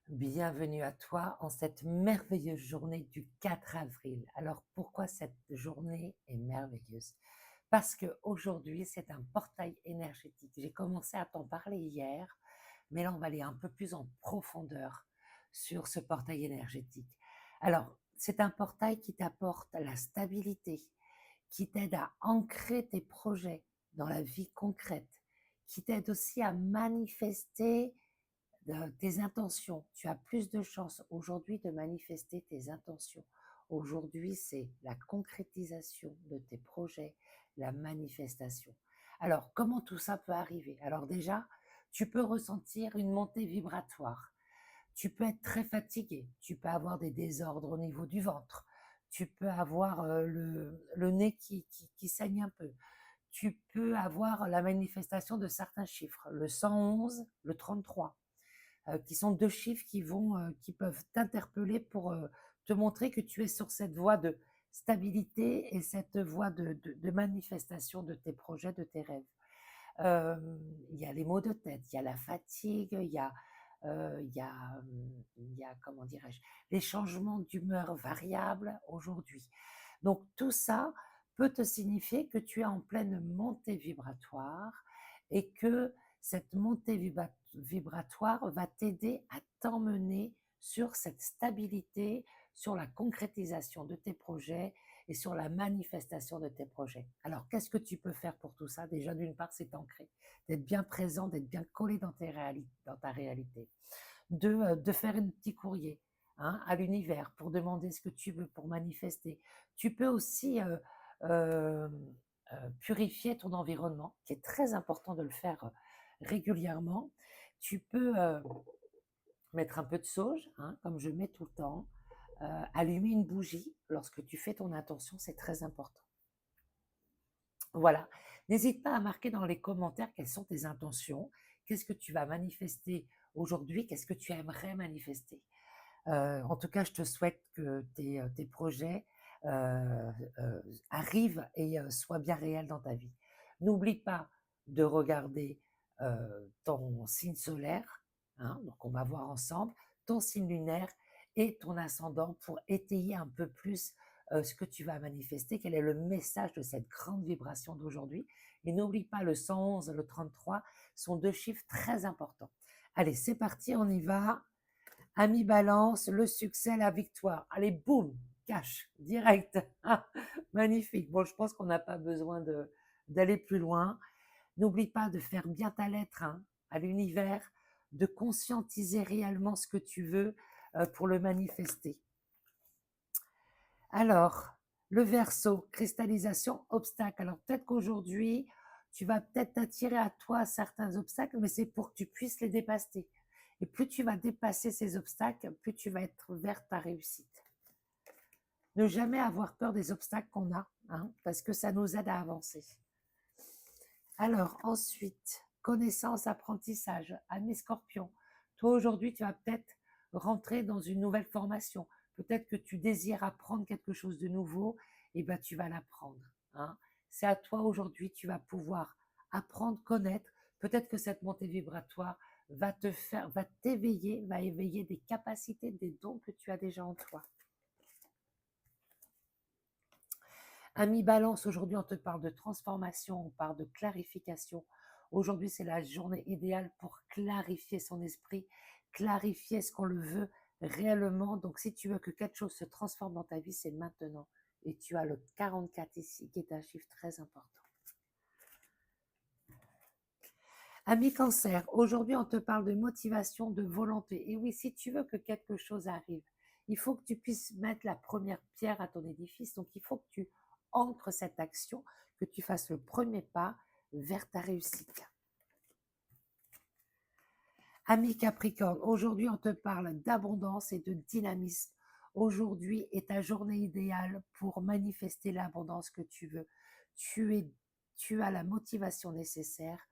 Bienvenue à toi en cette merveilleuse journée du 4 avril. Alors pourquoi cette journée est merveilleuse? Parce que aujourd'hui c'est un portail énergétique. J'ai commencé à t'en parler hier, mais là on va aller un peu plus en profondeur sur ce portail énergétique. Alors, c'est un portail qui t'apporte la stabilité, qui t'aide à ancrer tes projets dans la vie concrète, qui t'aide aussi à manifester tes intentions. Tu as plus de chances aujourd'hui de manifester tes intentions. Aujourd'hui, c'est la concrétisation de tes projets, la manifestation. Alors, comment tout ça peut arriver? Alors déjà, tu peux ressentir une montée vibratoire. Tu peux être très fatigué. Tu peux avoir des désordres au niveau du ventre. Tu peux avoir le nez qui saigne un peu. Tu peux avoir la manifestation de certains chiffres, le 111, le 33, qui sont 2 chiffres qui peuvent t'interpeller pour, te montrer que tu es sur cette voie de stabilité et cette voie de manifestation de tes projets, de tes rêves. Il y a les maux de tête, il y a la fatigue, il y a, comment dirais-je? Les changements d'humeur variables aujourd'hui. Donc tout ça peut te signifier que tu es en pleine montée vibratoire et que cette montée vibratoire va t'aider à t'emmener sur cette stabilité, sur la concrétisation de tes projets et sur la manifestation de tes projets. Alors, qu'est-ce que tu peux faire pour tout ça? Déjà, d'une part, c'est t'ancrer, d'être bien présent, d'être bien collé dans ta réalité. De faire un petit courrier, hein, à l'univers pour demander ce que tu veux, pour manifester. Tu peux aussi purifier ton environnement, qui est très important de le faire régulièrement. Tu peux mettre un peu de sauge, hein, comme je mets tout le temps, allumer une bougie lorsque tu fais ton intention, c'est très important. Voilà. N'hésite pas à marquer dans les commentaires quelles sont tes intentions, qu'est-ce que tu vas manifester aujourd'hui, qu'est-ce que tu aimerais manifester. En tout cas, je te souhaite que tes projets arrivent et soient bien réels dans ta vie. N'oublie pas de regarder ton signe solaire, hein, donc on va voir ensemble, ton signe lunaire et ton ascendant pour étayer un peu plus ce que tu vas manifester, quel est le message de cette grande vibration d'aujourd'hui. Et n'oublie pas, le 111 et le 33 sont 2 chiffres très importants. Allez, c'est parti, on y va. Ami Balance, le succès, la victoire. Allez, boum, cash, direct. Ah, magnifique. Bon, je pense qu'on n'a pas besoin d'aller plus loin. N'oublie pas de faire bien ta lettre, hein, à l'univers, de conscientiser réellement ce que tu veux pour le manifester. Alors, le Verseau, cristallisation, obstacle. Alors peut-être qu'aujourd'hui, tu vas peut-être t'attirer à toi certains obstacles, mais c'est pour que tu puisses les dépasser. Et plus tu vas dépasser ces obstacles, plus tu vas être vers ta réussite. Ne jamais avoir peur des obstacles qu'on a, hein, parce que ça nous aide à avancer. Alors ensuite, connaissance, apprentissage, ami Scorpion. Toi aujourd'hui, tu vas peut-être rentrer dans une nouvelle formation. Peut-être que tu désires apprendre quelque chose de nouveau, et ben tu vas l'apprendre, hein. C'est à toi aujourd'hui, tu vas pouvoir apprendre, connaître. Peut-être que cette montée vibratoire va t'éveiller, va éveiller des capacités, des dons que tu as déjà en toi. Ami Balance, aujourd'hui on te parle de transformation, on parle de clarification. Aujourd'hui c'est la journée idéale pour clarifier son esprit, clarifier ce qu'on le veut réellement. Donc si tu veux que quelque chose se transforme dans ta vie, c'est maintenant. Et tu as le 44 ici, qui est un chiffre très important. Ami Cancer, aujourd'hui on te parle de motivation, de volonté. Et oui, si tu veux que quelque chose arrive, il faut que tu puisses mettre la première pierre à ton édifice. Donc il faut que tu ancres cette action, que tu fasses le premier pas vers ta réussite. Ami Capricorne, aujourd'hui on te parle d'abondance et de dynamisme. Aujourd'hui est ta journée idéale pour manifester l'abondance que tu veux. Tu es, tu as la motivation nécessaire,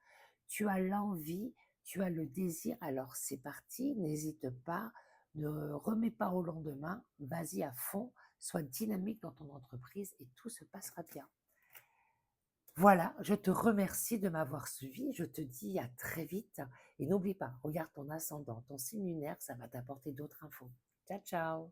tu as l'envie, tu as le désir. Alors c'est parti, n'hésite pas, ne remets pas au lendemain, vas-y à fond, sois dynamique dans ton entreprise et tout se passera bien. Voilà, je te remercie de m'avoir suivi. Je te dis à très vite et n'oublie pas, regarde ton ascendant, ton signe lunaire, ça va t'apporter d'autres infos. Ciao, ciao.